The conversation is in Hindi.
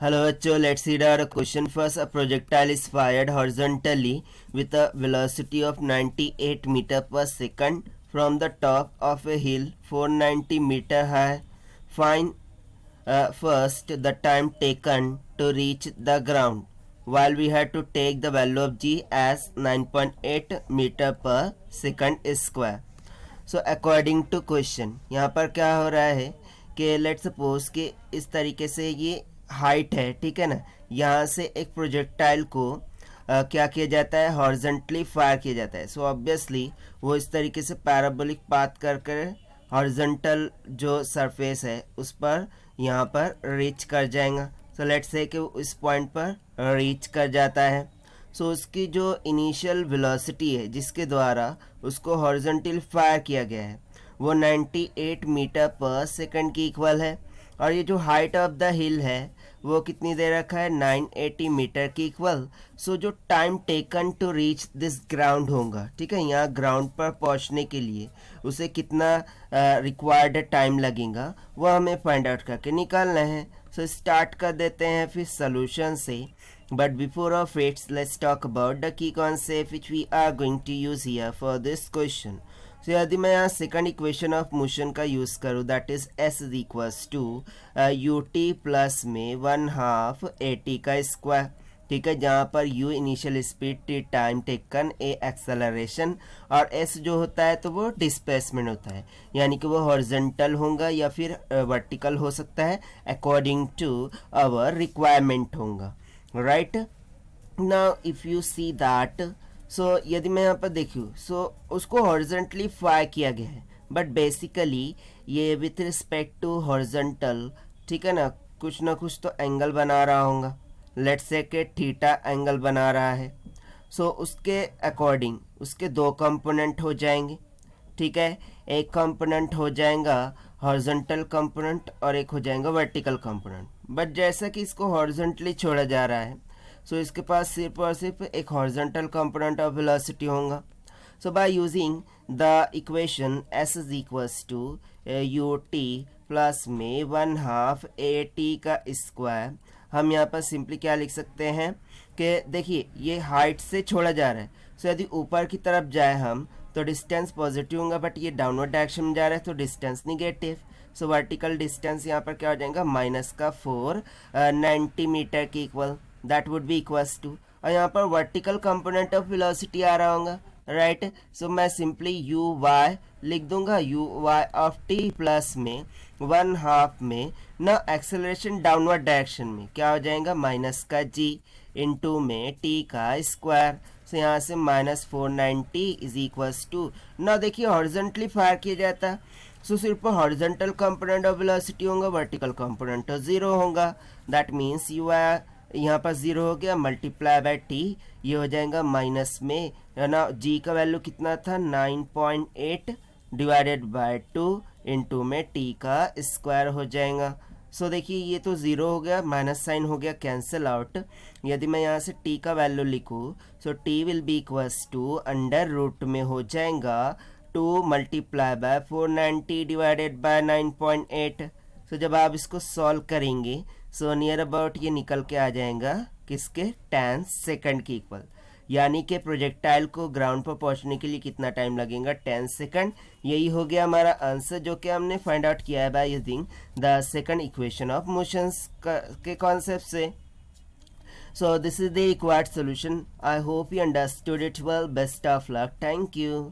Hello, Acho. Let's read our question first. A projectile is fired horizontally with a velocity of 98 meter per second from the top of a hill 490 meter high. Find first the time taken to reach the ground. While we had to take the value of g as 9.8 meter per second square. So according to question यहाँ पर क्या हो रहा है कि लेट सपोज कि इस तरीके से ये हाइट है, ठीक है ना। यहाँ से एक प्रोजेक्टाइल को क्या किया जाता है, हॉरिजेंटली फायर किया जाता है। सो ऑब्वियसली वो इस तरीके से पैराबोलिक पाथ कर कर हॉरिजेंटल जो सरफेस है उस पर यहाँ पर रीच कर जाएगा। सो लेट्स से कि इस पॉइंट पर रीच कर जाता है। सो उसकी जो इनिशियल वेलोसिटी है जिसके द्वारा उसको हॉरिजॉन्टल फायर किया गया है वो 98 मीटर पर सेकंड की इक्वल है। और ये जो हाइट ऑफ द हिल है वो कितनी दे रखा है, 980 मीटर की इक्वल। सो जो time taken to reach this ground होगा, ठीक है, यहाँ ग्राउंड पर पहुँचने के लिए उसे कितना रिक्वायर्ड टाइम लगेगा वो हमें फाइंड आउट करके निकालना है। सो स्टार्ट कर देते हैं फिर सोल्यूशन से। But before of it, let's talk about the key concept which we are going to use here for this question. So यदि मैं यहाँ सेकंड इक्वेशन ऑफ मोशन का यूज करूँ that is s is equals to u t plus में 1/2 at का स्क्वायर, ठीक है, जहाँ पर u initial speed, t time taken, a acceleration और s जो होता है तो वो डिस्प्लेसमेंट होता है, यानी कि वो हॉरिजॉन्टल होगा या फिर वर्टिकल हो सकता है अकॉर्डिंग टू आवर रिक्वायरमेंट होगा। Right now if you see that, so यदि मैं यहाँ पर देखूँ सो उसको हॉरिजेंटली फायर किया गया है, बट बेसिकली ये विथ रिस्पेक्ट टू हॉरिजेंटल, ठीक है ना, कुछ ना कुछ तो एंगल बना रहा होगा। लेट्स से के थीटा एंगल बना रहा है। सो उसके अकॉर्डिंग उसके दो कंपोनेंट हो जाएंगे, ठीक है, एक कंपोनेंट हो जाएगा हॉरिजॉन्टल कंपोनेंट और एक हो जाएगा वर्टिकल कंपोनेंट। बट जैसा कि इसको हॉरिजॉन्टली छोड़ा जा रहा है सो इसके पास सिर्फ और सिर्फ एक हॉरिजॉन्टल कंपोनेंट ऑफ वेलोसिटी होगा। So by using the equation s is equals to u t plus में 1/2 at का स्क्वायर, हम यहाँ पर सिंपली क्या लिख सकते हैं कि देखिए ये हाइट से छोड़ा जा रहा है। सो यदि ऊपर की तरफ जाए हम तो डिस्टेंस पॉजिटिव होगा, बट ये डाउनवर्ड डायरेक्शन में जा रहा है तो distance negative. So vertical distance यहाँ पर क्या हो जाएगा, -490 मीटर की equal, that would be equals to, और यहाँ पर वर्टिकल कंपोनेंट ऑफ वेलोसिटी आ रहा होगा। राइट, सो मैं सिंपली यू वाई लिख दूंगा, u y of t plus में 1/2 में ना एक्सेलरेशन डाउनवर्ड डायरेक्शन में क्या हो जाएगा, माइनस का जी इंटू में टी का स्क्वायर। सो यहाँ से -490 इज इक्वल्स टू, ना देखिए हॉरिजॉन्टली फायर किया जाता है सो सिर्फ हॉरिजॉन्टल कंपोनेंट ऑफ वेलोसिटी होगा, वर्टिकल कंपोनेंट तो जीरो होगा। दैट मीन्स यू आर यहाँ पर जीरो हो गया, मल्टीप्लाई बाय टी, ये हो जाएगा माइनस में, है ना, जी का वैल्यू कितना था 9.8 डिवाइडेड बाय 2 इंटू में टी का स्क्वायर हो जाएगा। सो देखिए ये तो ज़ीरो हो गया, माइनस साइन हो गया, कैंसिल आउट। यदि मैं यहाँ से टी का वैल्यू लिखूँ so t will be equals to under root में हो जाएगा 2 multiply by 490 divided by 9.8। So जब आप इसको सॉल्व करेंगे सो नियर अबाउट ये निकल के आ जाएगा किसके, 10 सेकंड की इक्वल, यानी कि प्रोजेक्टाइल को ग्राउंड पर पहुंचने के लिए कितना टाइम लगेगा, 10 सेकंड। यही हो गया हमारा आंसर जो कि हमने फाइंड आउट किया है bye using the second equation of motions के कॉन्सेप्ट से। So this is the required solution. I hope you understood it well. Best of luck. Thank you.